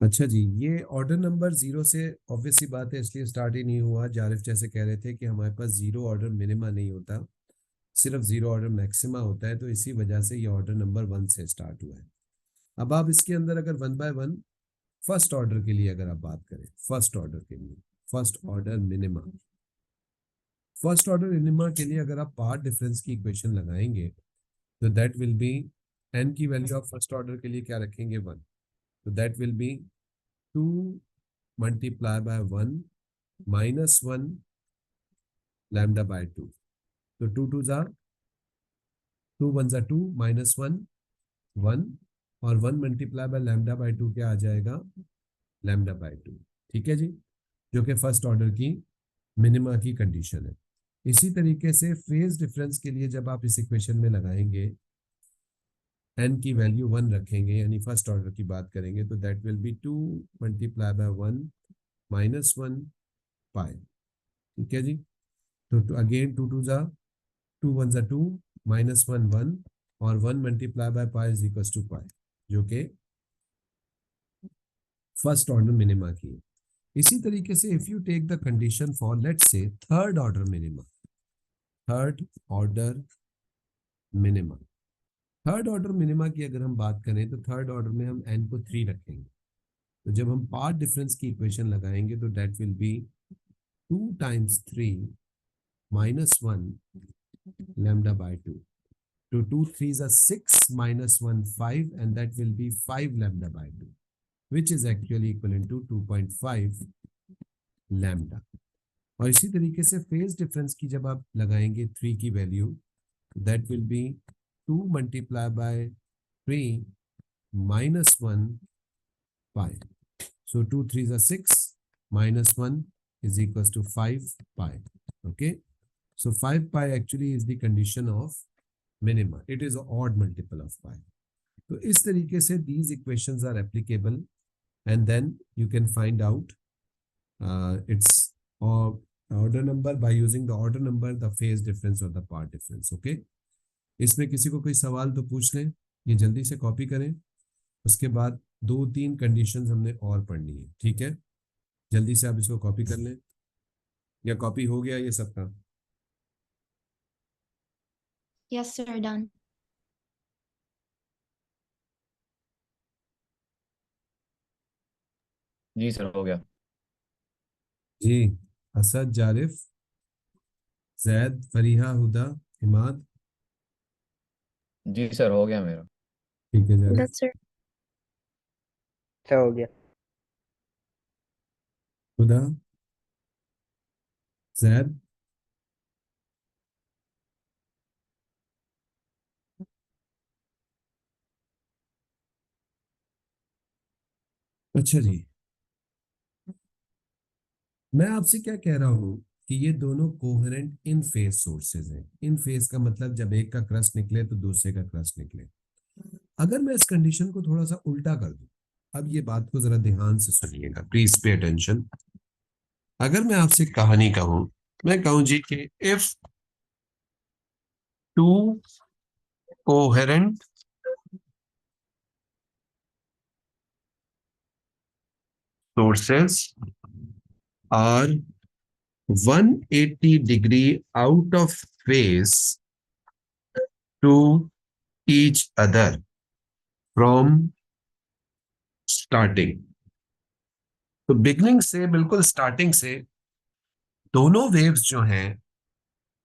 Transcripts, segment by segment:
अच्छा जी, ये order number 0 से ऑब्वियसली बात है, इसलिए स्टार्ट ही नहीं हुआ। जारिफ जैसे कह रहे थे कि हमारे पास 0 ऑर्डर मिनिमा नहीं होता, सिर्फ 0 ऑर्डर मैक्सिमा होता है, तो इसी वजह से ये ऑर्डर नंबर 1 से स्टार्ट हुआ है। अब आप इसके अंदर अगर 1 बाय 1 फर्स्ट ऑर्डर के लिए अगर आप बात करें, फर्स्ट ऑर्डर के लिए, first order minima, first order minima के लिए अगर आप पार्ट डिफरेंस की इक्वेशन लगाएंगे तो दैट विल बी, एन की वैल्यू ऑफ फर्स्ट ऑर्डर के लिए क्या रखेंगे 1, तो that will be 2 multiply by 1 minus 1 lambda by 2। तो 2 2 जा 2 1 जा 2 माइनस 1 1, और 1 मल्टीप्लाई बाय लैम्डा बाय 2 क्या आ जाएगा, लैम्डा बाय 2। ठीक है जी, जो कि फर्स्ट ऑर्डर की मिनिमा की कंडीशन है। इसी तरीके से फेज डिफरेंस के लिए जब आप इस इक्वेशन में लगाएंगे, एन की वैल्यू 1 रखेंगे, यानी फर्स्ट ऑर्डर की बात करेंगे, तो that will be 2 multiply by 1 minus 1 पाई। ठीक है जी, तो अगेन 2 2 जा 2 1 जा 2 माइनस 1 1, और 1 multiply by pi is equal to pi, जो कि फर्स्ट ऑर्डर मिनिमा की है। इसी तरीके से if you take the condition for let's say third order minima, third order minima, third order minima की अगर हम बात करें तो थर्ड ऑर्डर में हम एन को 3 रखेंगे। तो जब हम पार्ट डिफरेंस की इक्वेशन लगाएंगे तो that will be 2 times 3 minus 1 lambda by 2। तो 2 3 are 6 minus 1 5, and that will be 5 lambda by 2, which is actually equivalent to 2.5 lambda। और इसी तरीके से फेज डिफरेंस की जब आप लगाएंगे 3 की value, that will be 2 multiply by 3 minus 1 pi. So 2 3 are 6 minus 1 is equals to 5 pi. Okay. So 5 pi actually is the condition of minima. It is an odd multiple of pi. So इस तरीके से these equations are applicable, and then you can find out its order number by using the order number, the phase difference or the part difference. Okay. इसमें किसी को कोई सवाल तो पूछ लें, ये जल्दी से कॉपी करें, उसके बाद 2 3 कंडीशंस हमने और पढ़नी है। ठीक है, जल्दी से आप इसको कॉपी कर लें, या कॉपी हो गया ये सबका? Yes, sir, done. जी सर, हो गया। जी, असद, जारिफ, जैद, फरीहा, हुदा, हिमाद। जी सर, हो गया मेरा। ठीक है जारिफ। That's sir. अच्छा हो गया। हुदा, जैद, अच्छा जी, मैं आपसे क्या कह रहा हूं कि ये दोनों कोहेरेंट इन फेज सोर्सेज हैं। इन फेज का मतलब जब एक का क्रस्ट निकले तो दूसरे का क्रस्ट निकले। अगर मैं इस कंडीशन को थोड़ा सा उल्टा कर दूं, अब ये बात को जरा ध्यान से सुनिएगा, प्लीज पे अटेंशन। अगर मैं आपसे कहानी कहूं, मैं कहूं जी कि if two coherent sources are 180 degree out of phase to each other from starting। तो बिगनिंग से, बिल्कुल स्टार्टिंग से, दोनों वेव्स जो हैं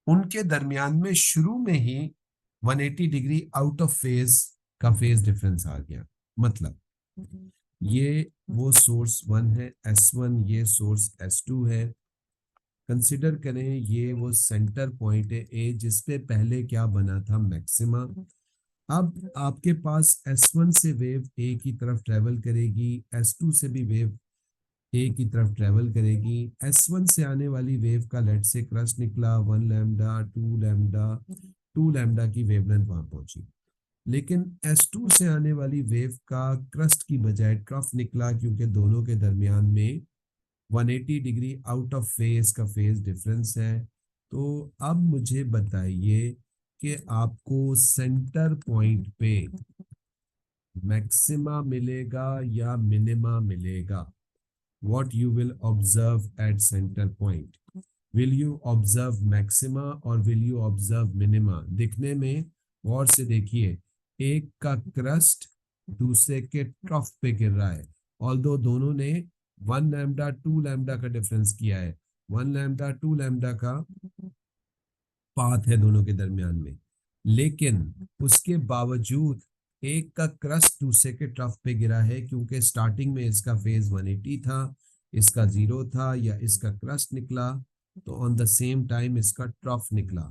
उनके दरमियान में शुरू में ही 180 डिग्री आउट ऑफ फेज का फेज डिफरेंस आ गया। मतलब ये वो सोर्स 1 है S1, ये सोर्स S2 है। कंसिडर करें ये वो सेंटर पॉइंट है ए, जिसपे पहले क्या बना था, मैक्सिमा। अब आपके पास S1 से वेव ए की तरफ ट्रेवल करेगी, S2 से भी वेव ए की तरफ ट्रेवल करेगी। S1 से आने वाली वेव का लेट से क्रस्ट निकला 1 लैम्डा 2 लैम्डा, 2 लैम्डा की वेवलेंथ वहां पहुंची। लेकिन S2 से आने वाली वेव का क्रस्ट की बजाय ट्रफ निकला, क्योंकि दोनों के दरमियान में 180 डिग्री आउट ऑफ फेज का फेज डिफरेंस है। तो अब मुझे बताइए कि आपको सेंटर पॉइंट पे मैक्सिमा मिलेगा या मिनिमा मिलेगा? What you will observe at center point? Will you observe maxima or will you observe minima? दिखने में गौर से देखिए, एक का क्रस्ट दूसरे के ट्रफ पे गिर रहा है, ऑल्दो दोनों ने 1 लैम्डा 2 लैम्डा का डिफरेंस किया है, 1 लैम्डा 2 लैम्डा का पाथ है दोनों के दरमियान में, लेकिन उसके बावजूद एक का क्रस्ट दूसरे के ट्रफ पे गिरा है, क्योंकि स्टार्टिंग में इसका फेज 180 था, इसका 0 था, या इसका क्रस्ट निकला तो ऑन द सेम टाइम इसका ट्रफ निकला।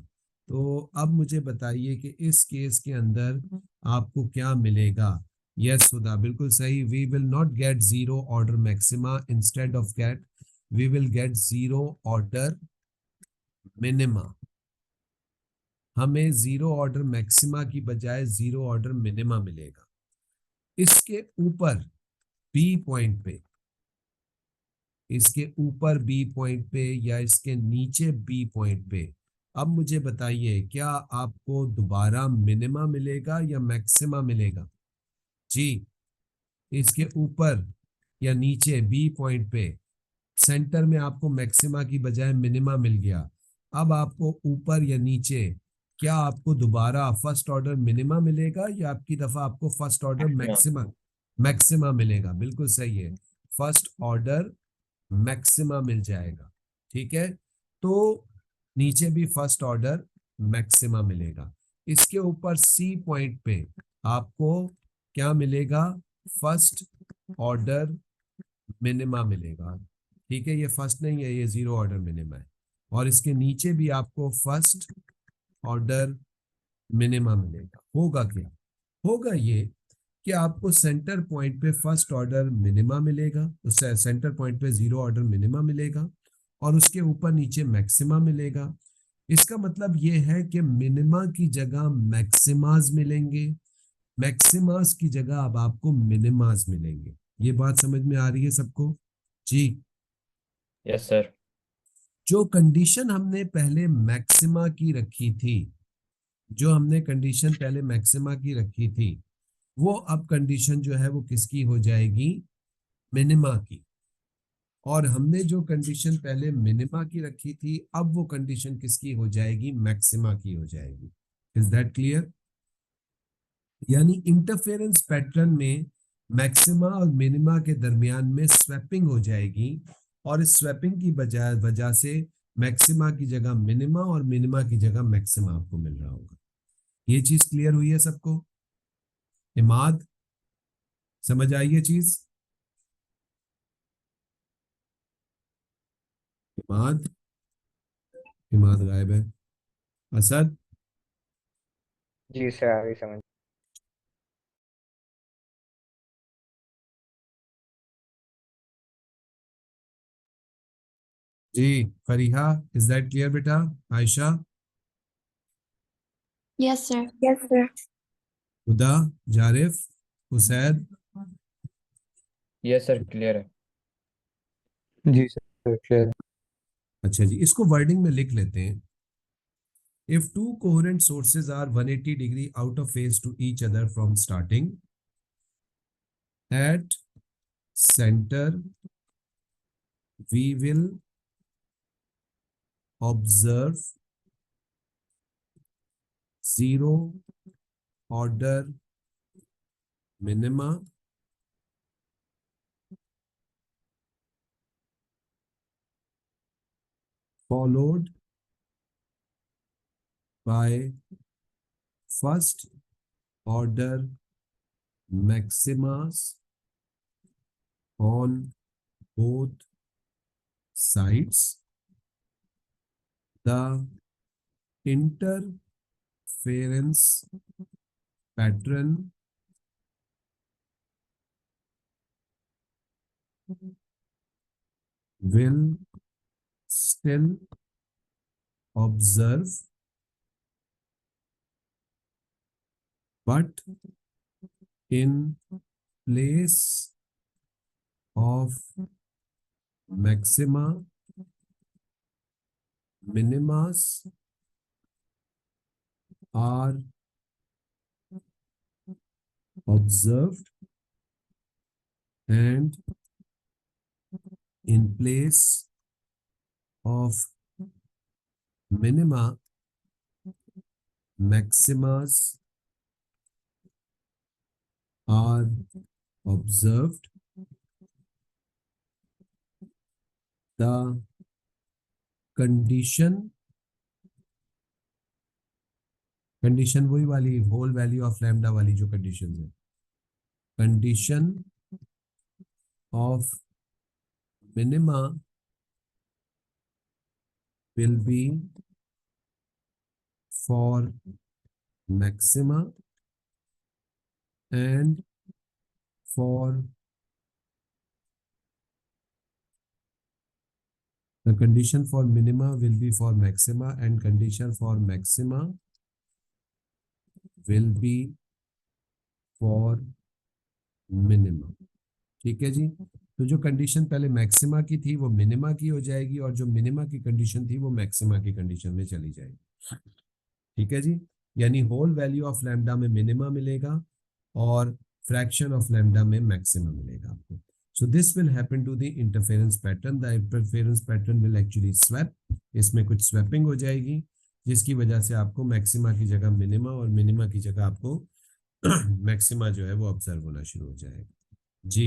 तो अब मुझे बताइए कि इस केस के अंदर आपको क्या मिलेगा? यस सुधा, बिल्कुल सही। We will not get zero order maxima, instead of get we will get zero order minima. हमें जीरो ऑर्डर मैक्सिमा की बजाय जीरो ऑर्डर मिनिमा मिलेगा। इसके ऊपर बी पॉइंट पे, इसके ऊपर बी पॉइंट पे या इसके नीचे बी पॉइंट पे, अब मुझे बताइए क्या आपको दोबारा मिनिमा मिलेगा या मैक्सिमा मिलेगा? जी, इसके ऊपर या नीचे बी पॉइंट पे सेंटर में आपको मैक्सिमा की बजाय मिनिमा मिल गया। अब आपको ऊपर या नीचे क्या आपको दोबारा फर्स्ट ऑर्डर मिनिमा मिलेगा या आपकी दफा आपको फर्स्ट ऑर्डर मैक्सिमा मैक्सिमा मिलेगा? बिल्कुल सही है, फर्स्ट ऑर्डर मैक्सिमा मिल जाएगा। ठीक है, तो नीचे भी फर्स्ट ऑर्डर मैक्सिमा मिलेगा। इसके ऊपर सी पॉइंट पे आपको क्या मिलेगा? फर्स्ट ऑर्डर मिनिमा मिलेगा। ठीक है, ये फर्स्ट नहीं है, ये जीरो ऑर्डर मिनिमा है। और इसके नीचे भी आपको फर्स्ट ऑर्डर मिनिमा मिलेगा। होगा क्या? होगा ये कि आपको सेंटर पॉइंट पे फर्स्ट ऑर्डर मिनिमा मिलेगा, तो सेंटर पॉइंट पे जीरो ऑर्डर मिनिमा मिलेगा और उसके ऊपर नीचे मैक्सिमा मिलेगा। इसका मतलब ये है कि मिनिमा की जगह मैक्सिमाज मिलेंगे, मैक्सिमाज की जगह अब आपको मिनिमाज मिलेंगे। ये बात समझ में आ रही है सबको? जी। Yes sir. जो कंडीशन हमने पहले मैक्सिमा की रखी थी, जो हमने कंडीशन पहले मैक्सिमा की रखी थी, वो अब कंडीशन जो है वो किसकी हो जाएगी? मिनिमा की। और हमने जो कंडीशन पहले मिनिमा की रखी थी, अब वो कंडीशन किसकी हो जाएगी? मैक्सिमा की हो जाएगी। Is that clear? यानी इंटरफेरेंस पैटर्न में मैक्सिमा और मिनिमा के दरमियान में स्वैपिंग हो जाएगी, और इस स्वैपिंग की वजह से मैक्सिमा की जगह मिनिमा और मिनिमा की जगह मैक्सिमा आपको मिल रहा होगा। ये चीज क्लियर हुई है सबको? इमाद, समझ आई ये चीज? इमाद, इमाद गायब है। असद, जी सर, आगे समझ। जी। फरीहा, इज दैट क्लियर बेटा? Ayesha, Yes, sir. Yes sir. Huda, Zarif, Husaid. Yes sir, clear है। जी सर, क्लियर। अच्छा जी, इसको वर्डिंग में लिख लेते हैं। If two coherent sources are 180 degree out of phase to each other from starting, at center we will observe zero order minima followed by first order maximas on both sides. The interference pattern will still observe, but in place of maxima, minimas are observed and in place of minima, maximas are observed. The condition वही वाली whole value of lambda वाली जो condition है, condition of minima will be for maxima and for the condition for minima will be for maxima and condition for maxima will be for minima. ठीक है जी, तो जो condition पहले maxima की थी वो मिनिमा की हो जाएगी और जो मिनिमा की कंडीशन थी वो मैक्सिमा की कंडीशन में चली जाएगी. ठीक है जी, यानी होल वैल्यू ऑफ लैम्डा में मिनिमा मिलेगा और फ्रैक्शन ऑफ लैम्डा में मैक्सिमा मिलेगा आपको. So this will happen to the interference pattern. The interference pattern will actually swap. इसमें कुछ स्वैपिंग हो जाएगी जिसकी वजह से आपको मैक्सिमा की जगह मिनिमा और मिनिमा की जगह आपको मैक्सिमा जो है वो ऑब्जर्व होना शुरू हो जाएगा. जी,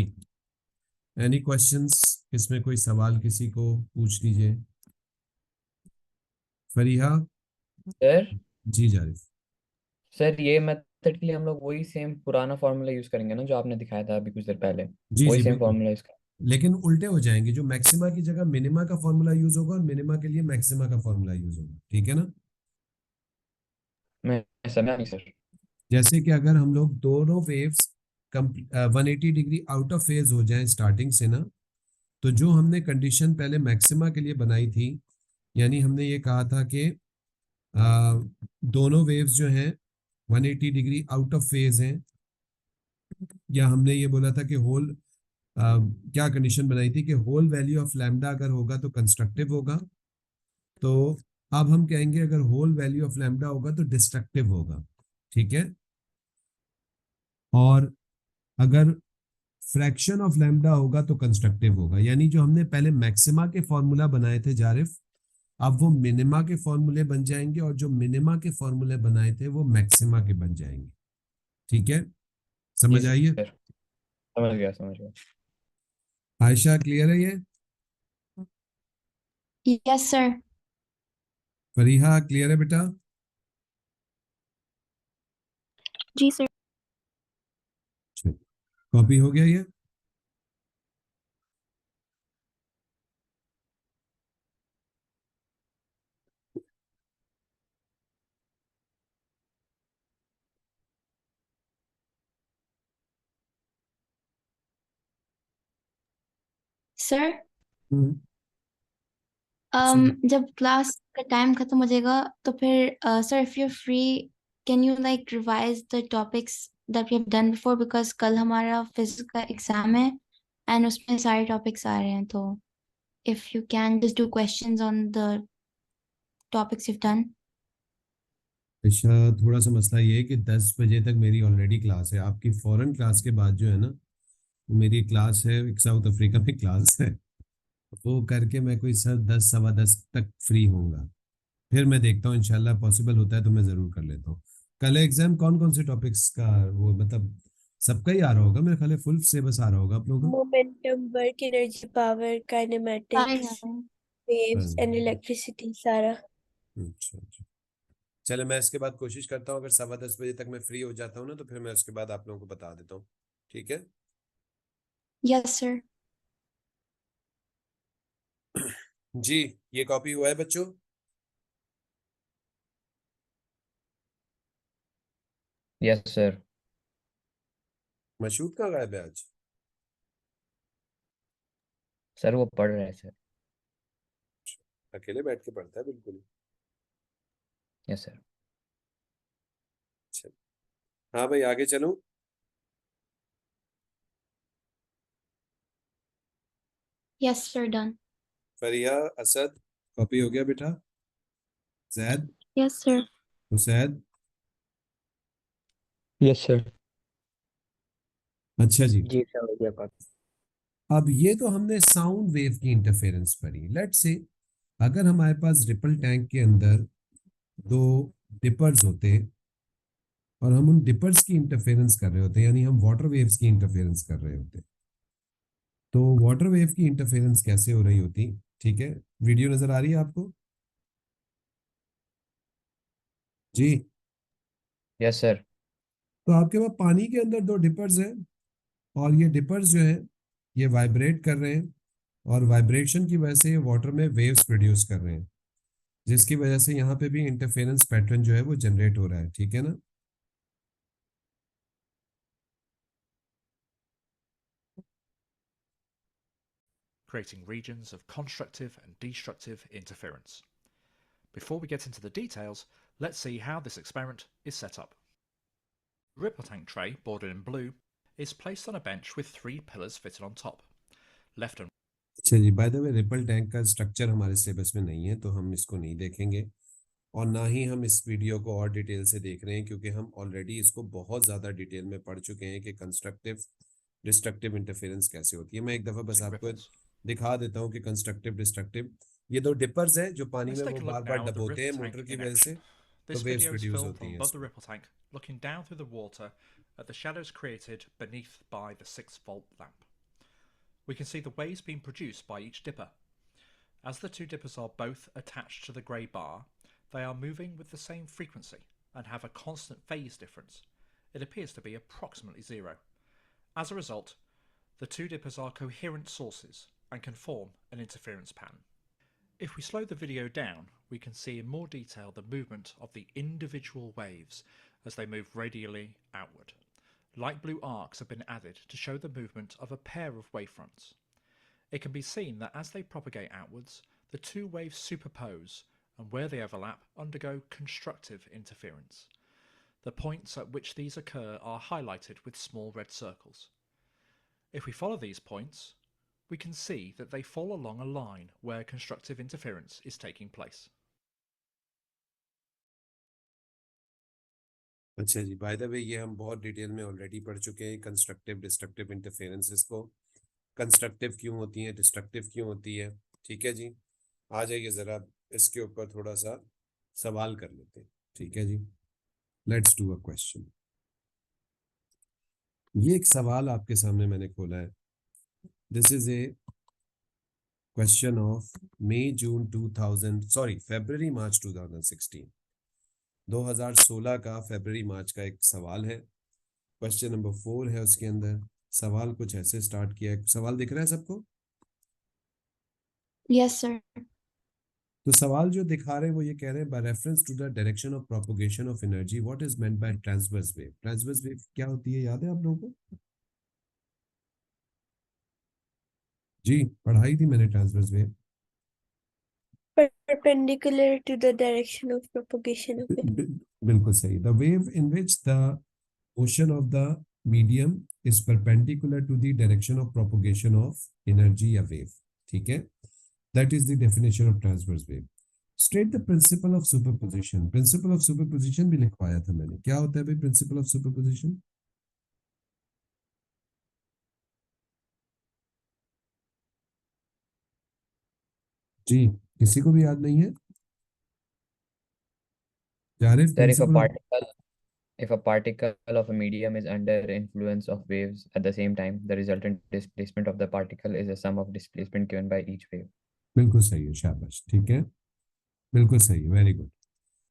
एनी क्वेश्चंस? इसमें कोई सवाल किसी को पूछ लीजिए. फरीहा? सर जी जारिफ. सर ये मेथड के लिए हम लोग वही सेम पुराना फॉर्मूला यूज करेंगे ना जो आपने दिखाया था अभी कुछ देर पहले, जी वही जी सेम बिल्कुल, फॉर्मूला यूज करेंगे. लेकिन उल्टे हो जाएंगे. जो मैक्सिमा की जगह मिनिमा का फॉर्मूला यूज होगा और मिनिमा के लिए मैक्सिमा का फॉर्मूला यूज होगा. ठीक है ना? मैं समझा नहीं सर. जैसे कि अगर हम लोग दोनों waves 180 degree out of phase हो जाएं स्टार्टिंग से ना, तो जो हमने कंडीशन पहले मैक्सिमा के लिए बनाई थी, यानी हमने ये कहा था कि दोनों वेव्स जो हैं 180 डिग्री आउट ऑफ फेज हैं, या हमने ये बोला था कि होल क्या कंडीशन बनाई थी कि होल वैल्यू ऑफ लैम्डा अगर होगा तो कंस्ट्रक्टिव होगा. तो अब हम कहेंगे अगर होल वैल्यू ऑफ लैम्डा होगा तो डिस्ट्रक्टिव होगा. ठीक है? और अगर फ्रैक्शन ऑफ लैम्डा होगा तो कंस्ट्रक्टिव होगा. यानी जो हमने पहले मैक्सिमा के फॉर्मूला बनाए थे जारिफ, अब वो मिनिमा के फॉर्मूले बन जाएंगे और जो मिनिमा के फॉर्मूले बनाए थे वो मैक्सिमा के बन जाएंगे. ठीक है? जी समझ आइए? सर, समझ गया समझ गया. आयशा क्लियर है ये? Yes, sir. फरीहा क्लियर है बेटा? जी सर. कॉपी हो गया ये? Sir, hmm. जब क्लास का टाइम खत्म हो जाएगा तो फिर sir if you free can you like revise the topics that we have done before, because कल हमारा फिजिक्स का एग्जाम है एंड उसमें सारे टॉपिक्स आ रहे हैं. तो if you can just do questions on the topics you done. अच्छा, थोड़ा सा मसला ये है कि 10 बजे तक मेरी ऑलरेडी क्लास है. आपकी फॉरेन क्लास के बाद जो है ना, मेरी क्लास है, एक साउथ अफ्रीका में क्लास है, वो करके मैं कोई सर 10 सवा 10 तक फ्री होऊंगा. फिर मैं देखता हूँ, इंशाल्लाह पॉसिबल होता है तो मैं ज़रूर कर लेता हूँ. कल एग्जाम कौन कौन से टॉपिक्स का, वो मतलब सबका ही आ रहा होगा मेरे ख्याल है, फुल सिलेबस आ रहा होगा आप लोगों momentum, work, energy, power, kinematics, का? वेव्स एंड इलेक्ट्रिसिटी सारा. अच्छा अच्छा, चले मैं इसके बाद कोशिश करता हूँ, अगर सवा 10 बजे तक मैं फ्री हो जाता हूँ ना तो फिर मैं उसके बाद आप लोगों को बता देता हूँ. ठीक है? Yes sir. जी, ये कॉपी हुआ है बच्चों? Yes sir. मशहूद कहाँ गायब है आज? सर वो पढ़ रहे हैं सर. अकेले बैठ के पढ़ता है बिल्कुल. Yes sir. अच्छा, हाँ भाई आगे चलूं? Yes sir, done. Fariya, Asad, copy हो गया बेटा? Zaid, yes sir. Husaid, yes sir. अच्छा जी, जी सर हो गया बात। अब ये तो हमने साउंड वेव की इंटरफेरेंस पढ़ी। लेट्स से अगर हमारे पास रिपल टैंक के अंदर दो डिपर्स होते और हम उन डिपर्स की इंटरफेरेंस कर रहे होते, यानी हम वाटर वेव्स की इंटरफेरेंस कर रहे होते, तो वाटर वेव की इंटरफेरेंस कैसे हो रही होती? ठीक है, वीडियो नजर आ रही है आपको? जी। Yes sir. तो आपके पास पानी के अंदर दो डिपर्स हैं और ये डिपर्स जो है ये वाइब्रेट कर रहे हैं और वाइब्रेशन की वजह से ये वाटर में वेव्स प्रोड्यूस कर रहे हैं, जिसकी वजह से यहाँ पे भी इंटरफेरेंस पैटर्न जो है वो जनरेट हो रहा है। ठीक है ना? creating regions of constructive and destructive interference. Before we get into the details, let's see how this experiment is set up. The ripple tank tray, bordered in blue, is placed on a bench with 3 pillars fitted on top. Left and अच्छा जी, by the way ripple tank का structure हमारे syllabus में नहीं है, तो हम इसको नहीं देखेंगे और ना ही हम इस वीडियो को और डिटेल से देख रहे हैं, क्योंकि हम ऑलरेडी इसको बहुत ज़्यादा डिटेल में पढ़ चुके हैं कि कंस्ट्रक्टिव डिस्ट्रक्टिव इंटरफेरेंस कैसे होती है। मैं एक दफ़ा बस using आपको ripples. दिखा देता हूँ कि कंस्ट्रक्टिव डिस्ट्रक्टिव, ये दो डिपर्स हैं जो पानी Let's में take वो a look bar bar now at the डबोते हैं ripple मोटर tank की in वजह से, action. तो This waves video is produce filmed होती from हैं above the इसमें। ripple tank, looking down through the water at the shadows created beneath by the 6-volt lamp. We can see the waves being produced by each dipper. As the 2 dippers are both attached to the grey bar, they are moving with the same frequency and have a constant phase difference. It appears to be approximately 0. As a result, the 2 dippers are coherent sources and can form an interference pattern. If we slow the video down, we can see in more detail the movement of the individual waves as they move radially outward. Light blue arcs have been added to show the movement of a pair of wavefronts. It can be seen that as they propagate outwards, the 2 waves superpose, and where they overlap, undergo constructive interference. The points at which these occur are highlighted with small red circles. If we follow these points, we can see that they fall along a line where constructive interference is taking place. अच्छा जी, by the वे ये हम बहुत detail में already पढ़ चुके हैं constructive destructive interferences को, कंस्ट्रक्टिव क्यों होती है, डिस्ट्रक्टिव क्यों होती है। ठीक है जी, आ जाइए ज़रा इसके ऊपर थोड़ा सा सवाल कर लेते हैं। ठीक है जी, लेट्स डू अ क्वेश्चन। ये एक सवाल आपके सामने मैंने खोला है। This is a question of February March 2016, 2016 का फरवरी मार्च का एक सवाल है। क्वेश्चन नंबर 4 है, उसके अंदर सवाल कुछ ऐसे स्टार्ट किया है। सवाल दिख रहा है सबको? Yes, sir. तो सवाल जो दिखा रहे हैं वो ये कह रहे हैं, by reference to the direction of propagation of energy what is meant by transverse wave. Transverse wave क्या होती है, याद है आप लोगों को? जी, पढ़ाई थी मैंने transverse wave. Perpendicular to the direction of propagation of it. बिल्कुल सही। The wave in which the motion of the medium is perpendicular to the direction of propagation of energy या वेव। ठीक है, that is the definition of transverse wave. State the principle of superposition. Principle of superposition भी लिखवाया था मैंने। क्या होता है भाई प्रिंसिपल ऑफ सुपरपोजिशन? जी, किसी को भी याद नहीं है? Zarif, Sir, principle. if a particle of a medium is under influence of waves at the same time, the resultant displacement of the particle is the sum of displacement given by each wave. बिल्कुल सही है, शाबाश। ठीक है, बिल्कुल सही है, very good.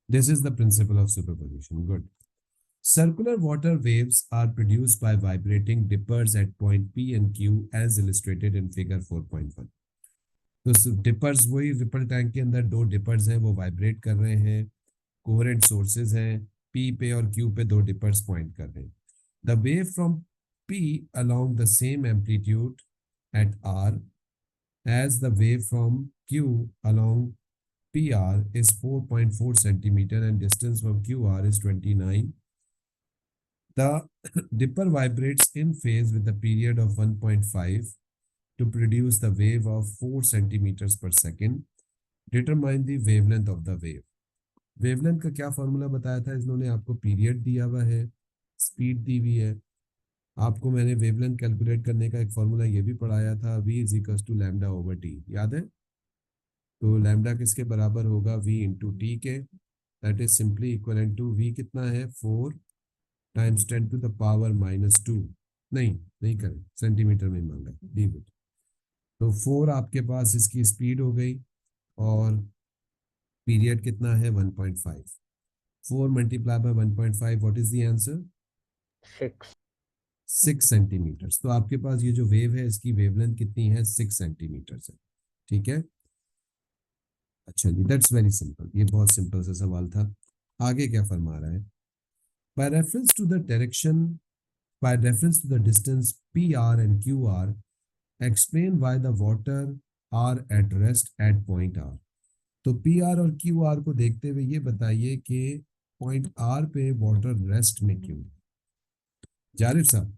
This is the principle of superposition, good. Circular water waves are produced by vibrating dippers at point P and Q as illustrated in figure 4.1. तो डिपर्स वही रिपल टैंक के अंदर दो डिपर्स हैं, वो वाइब्रेट कर रहे हैं, कोहेरेंट सोर्सेज हैं, P पे और Q पे दो डिपर्स पॉइंट कर रहे हैं। The wave from P along the same amplitude at R as the wave from Q along PR is 4.4 centimeter and distance from QR is 29. The dipper vibrates in phase with a period of 1.5 to produce the wave of 4 centimeters per second. Determine the wavelength of the wave. Wavelength का क्या formula बताया था इन्होंने आपको? Period दिया हुआ है, speed दी हुई है, आपको मैंने वेवलेंथ कैलकुलेट करने का एक फॉर्मूला ये भी पढ़ाया था, v is equals to lambda over T, याद है? तो लैम्डा किसके बराबर होगा? v इंटू टी के, that is simply equivalent to v कितना है? 4 टाइम्स 10 टू द पावर -2, नहीं करें, सेंटीमीटर में मांगा, लीव इट। तो 4 आपके पास इसकी स्पीड हो गई, और पीरियड कितना है? 1.5। 4 multiply by 1.5, what is the answer? 6. 6 centimetres. तो आपके पास ये जो वेव है इसकी वेवलेंथ कितनी है? 6 सेंटीमीटर्स है, ठीक है। अच्छा जी, दैट्स वेरी सिंपल, ये बहुत सिंपल सा सवाल था। आगे क्या फरमा रहा है? By reference to the direction, by reference to the distance PR and QR, explain why the water are at rest at point R। तो PR और QR को देखते हुए ये बताइए कि पॉइंट R पे वाटर रेस्ट में क्यों? जारिफ साहब,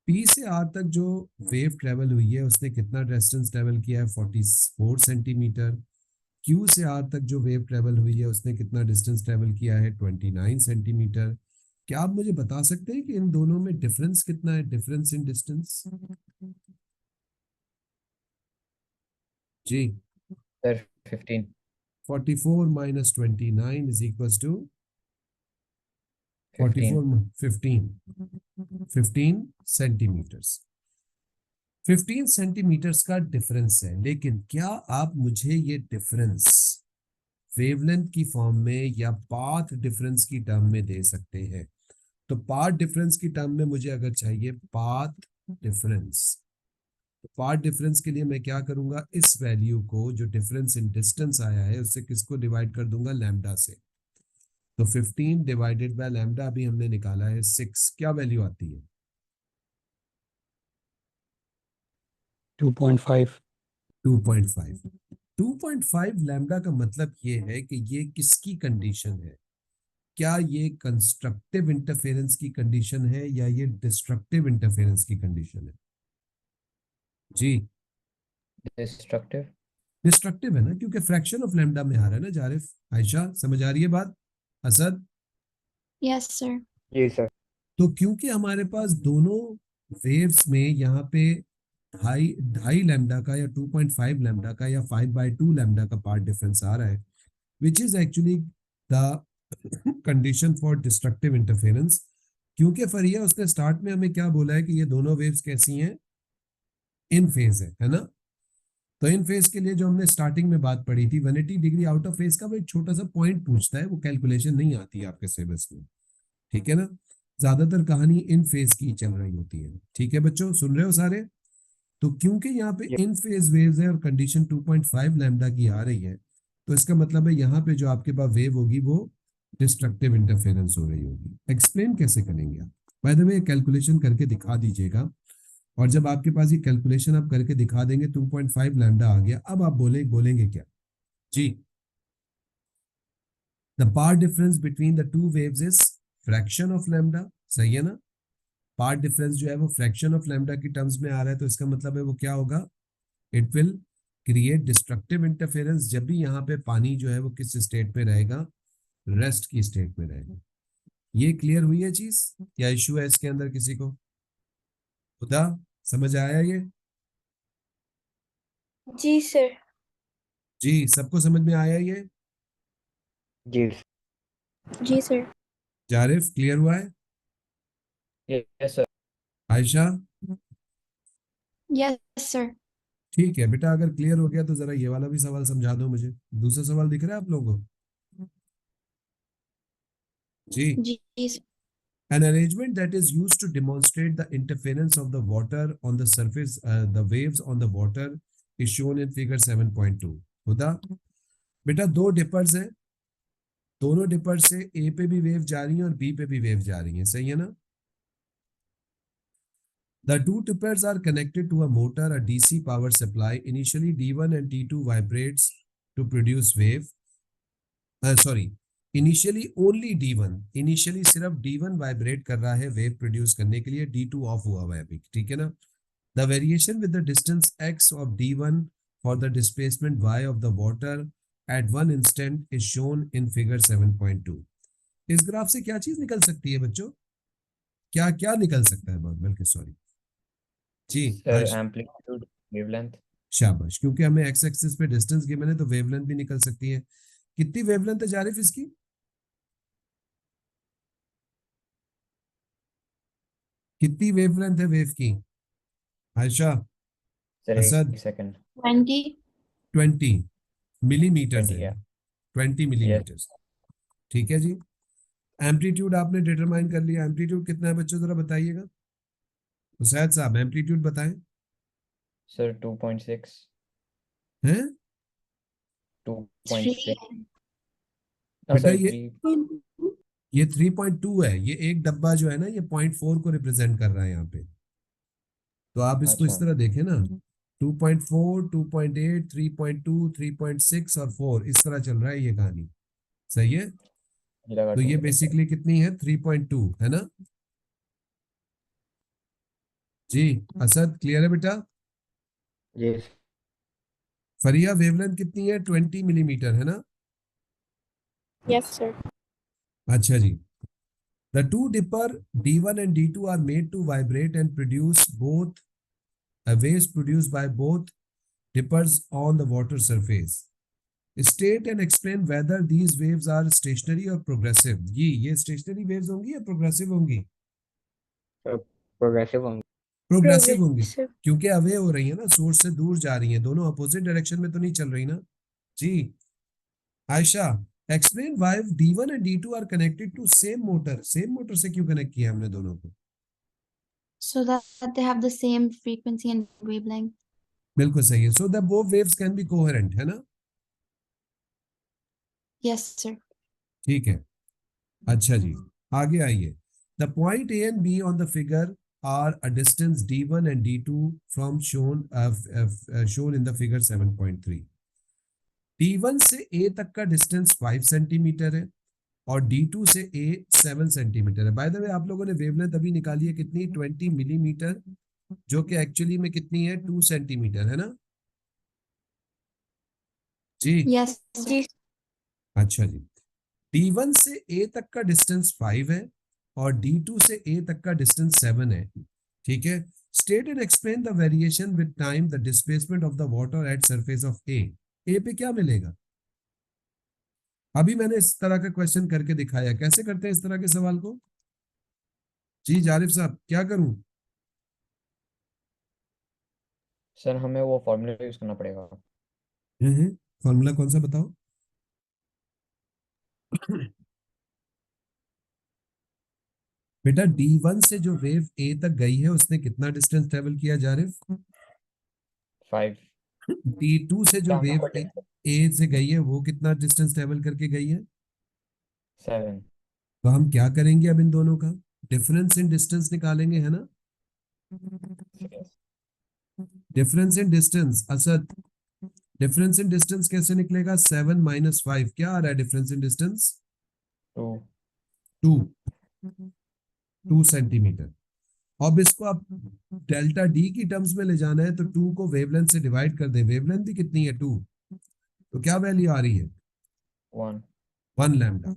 P से R तक जो वेव ट्रेवल हुई है उसने कितना डिस्टेंस ट्रेवल किया है? 44 सेंटीमीटर। Q से R तक जो वेव ट्रेवल हुई है उसने कितना डिस्टेंस ट्रेवल किया है? 29 सेंटीमीटर। क्या आप मुझे बता सकते हैं कि इन दोनों में डिफरेंस कितना है? डिफरेंस इन डिस्टेंस जी। Sir, 15. 44 minus 29 is equals to 15. 15 centimetres. 15 centimetres का डिफरेंस है, लेकिन क्या आप मुझे ये डिफरेंस वेवलेंथ की फॉर्म में या पाथ डिफरेंस की टर्म में दे सकते हैं? तो पाथ डिफरेंस की टर्म में मुझे अगर चाहिए पाथ डिफरेंस, तो पाथ डिफरेंस के लिए मैं क्या करूंगा? इस वैल्यू को जो डिफरेंस इन डिस्टेंस आया है उससे किसको डिवाइड कर दूंगा? लैम्डा से। तो 15 डिवाइडेड बाय लैम्डा अभी हमने निकाला है 6, क्या वैल्यू आती है? 2.5. 2.5। 2.5 लैम्डा का मतलब ये है कि ये किसकी कंडीशन है? क्या ये कंस्ट्रक्टिव इंटरफेरेंस की कंडीशन है या ये डिस्ट्रक्टिव इंटरफेरेंस की कंडीशन है? जी, Destructive. डिस्ट्रक्टिव है ना, क्योंकि फ्रैक्शन ऑफ लैम्डा में आ रहा है ना। जारिफ, आयशा, समझ आ रही है बात? Asad, Yes, sir. जी सर. तो क्योंकि हमारे पास दोनों वेव्स में यहाँ पे ढाई ढाई लैम्डा का या 2.5 लैम्डा का या 5/2 लैम्डा का पार्ट डिफरेंस आ रहा है, which is actually the condition for destructive interference. क्योंकि फरिया उसने स्टार्ट में हमें क्या बोला है कि ये दोनों वेव्स कैसी हैं? इन फेज है ना? तो इन फेज के लिए जो हमने स्टार्टिंग में बात पढ़ी थी 180 डिग्री आउट ऑफ फेज का, वो एक छोटा सा पॉइंट पूछता है, वो कैलकुलेशन नहीं आती है आपके सिलेबस में, ठीक है ना? ज्यादातर कहानी इन फेज की चल रही होती है, ठीक है बच्चों, सुन रहे हो सारे? तो क्योंकि यहाँ पे Yes. इन फेज वेव्स है और कंडीशन 2.5 लैम्डा की आ रही है, तो इसका मतलब है यहाँ पे जो आपके पास वेव होगी वो डिस्ट्रक्टिव इंटरफेरेंस हो रही होगी। एक्सप्लेन कैसे करेंगे आप? बाय द वे कैलकुलेशन करके दिखा दीजिएगा, और जब आपके पास ये कैलकुलेशन आप करके दिखा देंगे 2.5 लैम्डा आ गया, अब आप बोलेंगे क्या जी? The path difference between the two waves is fraction of lambda, सही है ना? पार्ट डिफरेंस जो है वो फ्रैक्शन ऑफ लैम्डा की टर्म्स में आ रहा है, तो इसका मतलब है वो क्या होगा? It will create destructive interference जब भी यहाँ पे पानी जो है वो किस स्टेट में रहेगा? रेस्ट की स्टेट में रहेगा। ये क्लियर हुई है चीज, या इशू है इसके अंदर किसी को? खुदा, समझ आया ये? जी सर. जी, सबको समझ में आया ये? जी. जी सर. जारिफ, क्लियर हुआ है? Yes, sir. Ayesha, Yes, sir. ठीक है बेटा, अगर क्लियर हो गया तो जरा ये वाला भी सवाल समझा दो मुझे। दूसरा सवाल दिख रहा है आप लोगों को? जी। Yes. An arrangement that is used to demonstrate the interference of the water on the surface, the waves on the water, is shown in figure 7.2. खुदा, बेटा दो डिपर्स हैं, दोनों डिपर से ए पे भी वेव जा रही है और बी पे भी वेव जा रही है, सही है ना? The two tippers are connected to a motor, a DC power supply. Initially, D1 and D2 vibrates to produce wave. Initially only D1. Initially सिर्फ D1 vibrate कर रहा है wave produce करने के लिए, D2 off हुआ हुआ है अभी, ठीक है ना? The variation with the distance x of D1 for the displacement y of the water at one instant is shown in figure 7.2. इस ग्राफ से क्या चीज निकल सकती है बच्चों? क्या क्या निकल सकता है बल्कि सॉरी जी सर एम्पलीट्यूड, वेवलेंथ। शाबाश, क्योंकि हमें एक्स एक्सिस पे डिस्टेंस गिवन है तो वेवलेंथ भी निकल सकती है। कितनी वेवलेंथ है जारिफ इसकी? कितनी वेवलेंथ है वेव की आयशा? सर असद? एक सेकंड। 20. 20 मिलीमीटर 20 है, या 20 यस। मिलीमीटर। ठीक है जी। एम्पलीट्यूड आपने डिटरमाइन कर लिया, एम्पलीट्यूड कितना है बच्चों जरा बताइएगा। हुसैन साहब एम्पलीट्यूड बताएं। सर 2.6। हैं 2.6। 3. बेटा सॉरी ये 3। ये 3.2 है, ये एक डब्बा जो है ना ये 0.4 को रिप्रेजेंट कर रहा है यहाँ पे। तो आप इसको इस अच्छा तरह देखें ना, 2.4, 2.8, 3.2, 3.6 और 4, इस तरह चल रहा है ये कहानी। सही है। ये लगा तो ये 2। बेसिकली कितनी है? 3.2 है ना जी। असद क्लियर है बेटा? जी फरिया वेवलेंथ कितनी है? 20 मिलीमीटर है ना। Yes, sir. अच्छा जी। The two dipper D1 and D2 are made to vibrate and produce both waves produced by both dippers on the water surface. State and explain whether these waves are stationary or progressive. ये stationary waves होंगी या progressive होंगी? Sir, progressive होंगे। Progressive होंगी, Progressive. क्योंकि away हो रही है ना, सोर्स से दूर जा रही हैं, दोनों अपोजिट डायरेक्शन में तो नहीं चल रही ना जी। Ayesha explain why D1 and D2 are connected to same motor. Same motor से क्यों कनेक्ट किया हमने दोनों को? So that they have the same frequency and wavelength. बिल्कुल सही है, so that both waves can be coherent, है ना। Yes, sir. ठीक है। अच्छा जी, आगे आइए। The point A and B on the figure are a distance D1 and D2 from shown in the figure 7.3। D1 से A तक का डिस्टेंस 5 सेंटीमीटर है और D2 से A 7 सेंटीमीटर है। बाय द वे आप लोगों ने वेवलेंथ अभी निकाली है कितनी? 20 मिलीमीटर, जो कि एक्चुअली में कितनी है? 2 सेंटीमीटर है ना जी। Yes, sir. जी अच्छा जी। D1 से A तक का डिस्टेंस 5 है और D2 से A तक का डिस्टेंस 7 है। ठीक है। State and explain the variation with time the displacement of the water at surface of A। A पे क्या मिलेगा? अभी मैंने इस तरह का क्वेश्चन करके दिखाया, कैसे करते हैं इस तरह के सवाल को जी जारिफ साहब, क्या करूं? सर हमें वो फॉर्मूला यूज करना पड़ेगा। फॉर्मूला कौन सा बताओ? बेटा D1 से जो वेव A तक गई है उसने कितना डिस्टेंस ट्रेवल किया जारिफ? 5। D2 से जो वेव A से गई है वो कितना डिस्टेंस ट्रेवल करके गई है? 7। तो हम क्या करेंगे अब इन दोनों का डिफरेंस इन डिस्टेंस निकालेंगे, है ना। Difference in distance Asad, difference in distance कैसे निकलेगा? 7 माइनस 5 क्या आ रहा है डिफरेंस इन डिस्टेंस? 2। 2 सेंटीमीटर। अब इसको आप डेल्टा डी की टर्म्स में ले जाना है तो 2 को वेवलेंथ से डिवाइड कर दे। वेवलेंथ भी कितनी है? 2। तो क्या वैल्यू आ रही है? 1। 1 लैम्डा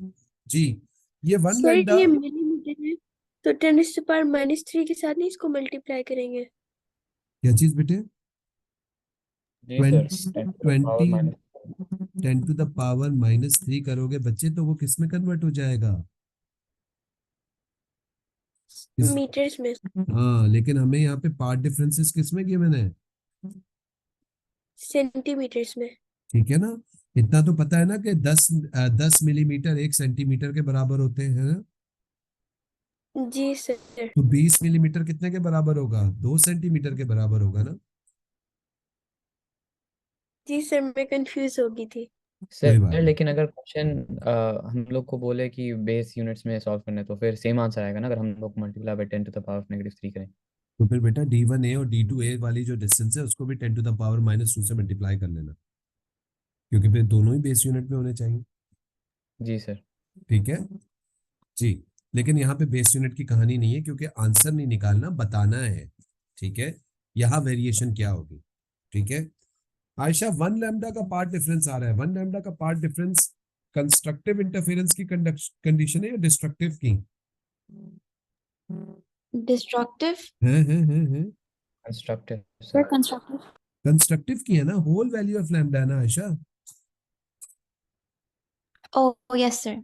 जी। ये 1 सर लैम्डा ये मिलीमीटर है तो 10⁻³ के साथ नहीं इसको मल्टीप्लाई करेंगे। क्या चीज बेटे? जी सर 10 टू द पावर -3 करोगे बच्चे तो वो किस में कन्वर्ट हो जाएगा? मीटर्स में। हाँ, लेकिन हमें यहाँ पे पार्ट डिफरेंसेस किस में गिवन है? सेंटीमीटर्स में। ठीक है ना। इतना तो पता है ना कि 10 मिलीमीटर 1 सेंटीमीटर के बराबर होते हैं ना। जी सर। तो 20 मिलीमीटर कितने के बराबर होगा? 2 सेंटीमीटर के बराबर होगा ना। जी सर मैं कंफ्यूज हो गई थी। कोई बात सर नहीं। लेकिन अगर क्वेश्चन हम लोग को बोले कि बेस यूनिट्स में सॉल्व करना है तो फिर सेम आंसर आएगा ना, अगर हम लोग मल्टीप्लाई बाय 10⁻³ करें। तो फिर बेटा D1A और D2A वाली जो डिस्टेंस है उसको भी 10 टू द पावर -2 से मल्टीप्लाई कर लेना, क्योंकि फिर दोनों ही बेस यूनिट में होने चाहिए। जी सर। ठीक है जी। लेकिन यहाँ पे बेस यूनिट की कहानी नहीं है, क्योंकि आंसर नहीं निकालना, बताना है। ठीक है, यहाँ वेरिएशन क्या होगी। ठीक है आयशा, 1 लैम्डा का पार्ट डिफरेंस आ रहा है। 1 लैम्डा का पार्ट डिफरेंस कंस्ट्रक्टिव इंटरफेरेंस की कंडीशन है या डिस्ट्रक्टिव की? Destructive है Constructive, or sir. constructive? Constructive की है ना, होल वैल्यू ऑफ लैम्डा है ना Ayesha. Oh, yes, sir.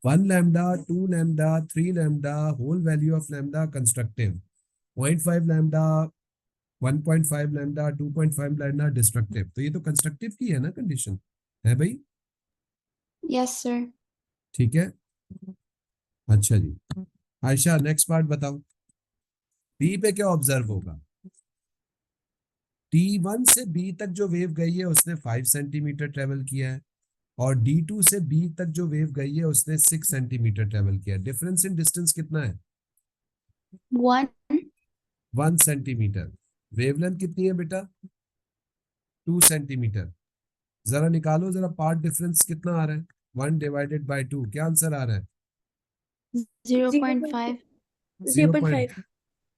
1 lambda, 2 lambda, 3 lambda, whole value of lambda constructive, 0.5 lambda, 1.5 lambda, 2.5 lambda destructive. तो ये तो कंस्ट्रक्टिव की है ना कंडीशन, है भाई? Yes, sir. ठीक है, अच्छा जी। आयशा नेक्स्ट पार्ट बताओ, बी पे क्या ऑब्जर्व होगा? T1 से B तक जो वेव गई है उसने 5 सेंटीमीटर ट्रेवल किया है, और D2 से B तक जो वेव गई है उसने 6 सेंटीमीटर ट्रेवल किया है। डिफरेंस इन डिस्टेंस कितना है? 1 1 सेंटीमीटर। वेवलेंथ कितनी है बेटा? 2 सेंटीमीटर। जरा निकालो जरा, पार्ट डिफरेंस कितना आ रहा है? 1 डिवाइडेड बाय 2, क्या आंसर आ रहा है? 0.5 0.5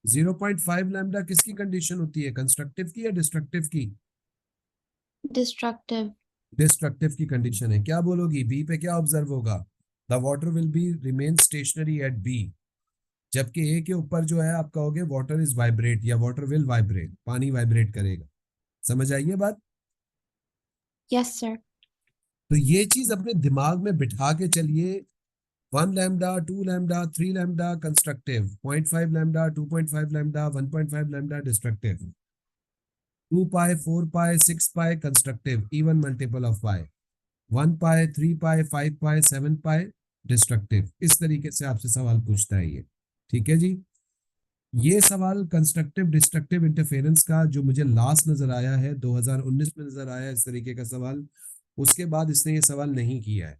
0.5 लैम्डा किसकी कंडीशन होती है, कंस्ट्रक्टिव की या डिस्ट्रक्टिव की? destructive. डिस्ट्रक्टिव की कंडीशन है। क्या बोलोगी, बी पे क्या ऑब्जर्व होगा? The water will be remain stationary at B, जबकि ए के ऊपर जो है आप कहोगे वाटर इज वाइब्रेट या वाटर विल वाइब्रेट, पानी वाइब्रेट करेगा। समझ आइए बात? Yes, sir. तो ये चीज अपने दिमाग में बिठा के चलिए। 1 lambda, 2 lambda, 3 lambda constructive, 0.5 lambda, 2.5 lambda, 1.5 lambda destructive, 2 pi, 4 pi, 6 pi constructive, even multiple of pi, 1 pi, 3 pi, 5 pi, 7 pi destructive. इस तरीके से आपसे सवाल पूछता है ये, ठीक है जी। ये सवाल कंस्ट्रक्टिव डिस्ट्रक्टिव इंटरफेरेंस का जो मुझे लास्ट नजर आया है 2019 में नजर आया इस तरीके का सवाल, उसके बाद इसने ये सवाल नहीं किया है।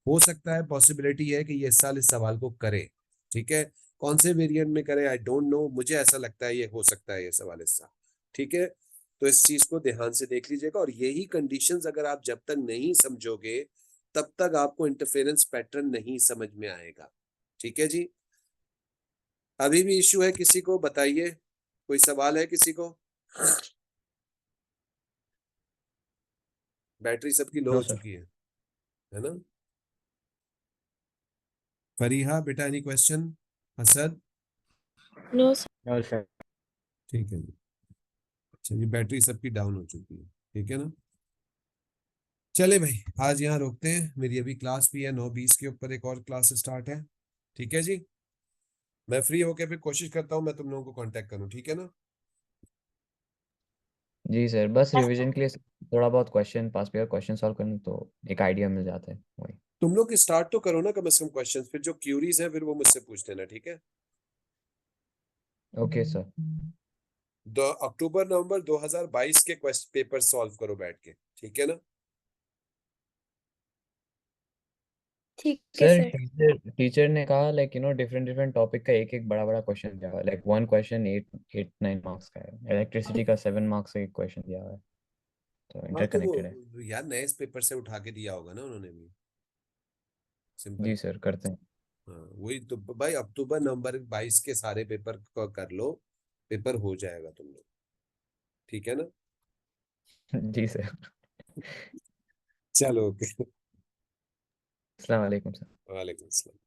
हो सकता है, पॉसिबिलिटी है कि ये इस साल इस सवाल को करे, ठीक है। कौन से वेरिएंट में करे आई डोंट नो, मुझे ऐसा लगता है ये हो सकता है ये सवाल इस साल, ठीक है। तो इस चीज को ध्यान से देख लीजिएगा, और यही कंडीशंस अगर आप जब तक नहीं समझोगे तब तक आपको इंटरफेरेंस पैटर्न नहीं समझ में आएगा, ठीक है जी। अभी भी इश्यू है किसी को, बताइए, कोई सवाल है किसी को? बैटरी सबकी लो No, हो sir. चुकी है ना? फरीहा बेटा, एनी क्वेश्चन? हसद? No, sir. No, sir. ठीक है जी। अच्छा जी, बैटरी सबकी डाउन हो चुकी है, ठीक है ना। चले भाई, आज यहाँ रोकते हैं, मेरी अभी क्लास भी है 9:20 के ऊपर, एक और क्लास स्टार्ट है, ठीक है जी। मैं फ्री होके फिर कोशिश करता हूँ मैं तुम लोगों को कांटेक्ट करूँ, ठीक है ना। जी सर, बस Yes, रिवीजन के लिए थोड़ा बहुत क्वेश्चन पास पेपर क्वेश्चन सॉल्व करने तो एक आइडिया मिल जाता है वही। तुम लोग स्टार्ट तो करो ना कम से कम क्वेश्चन, फिर जो क्यूरीज है फिर वो मुझसे पूछ लेना, ठीक है। Okay sir. अक्टूबर नवंबर 2022 के क्वेश्चन पेपर सॉल्व करो बैठ के, ठीक है ना। ठीक है सर सर। टीचर ने कहा लाइक डिफरेंट डिफरेंट टॉपिक का एक एक बड़ा बड़ा क्वेश्चन दिया हुआ है, लाइक वन क्वेश्चन 8 9 मार्क्स का है, इलेक्ट्रिसिटी का 7 मार्क्स का एक क्वेश्चन दिया हुआ है, तो हाँ तो वो इंटरकनेक्टेड है। यार नए इस पेपर से उठा के दिया होगा ना उन्होंने भी, सिंपल। जी सर, करते हैं। हाँ वही तो भाई, अक्टूबर नवंबर 22 के सारे पेपर कर लो, पेपर हो जाएगा तुम लोग, ठीक है ना। जी सर। चलो ओके। अस्सलाम वालेकुम सर। वालेकुम सलाम।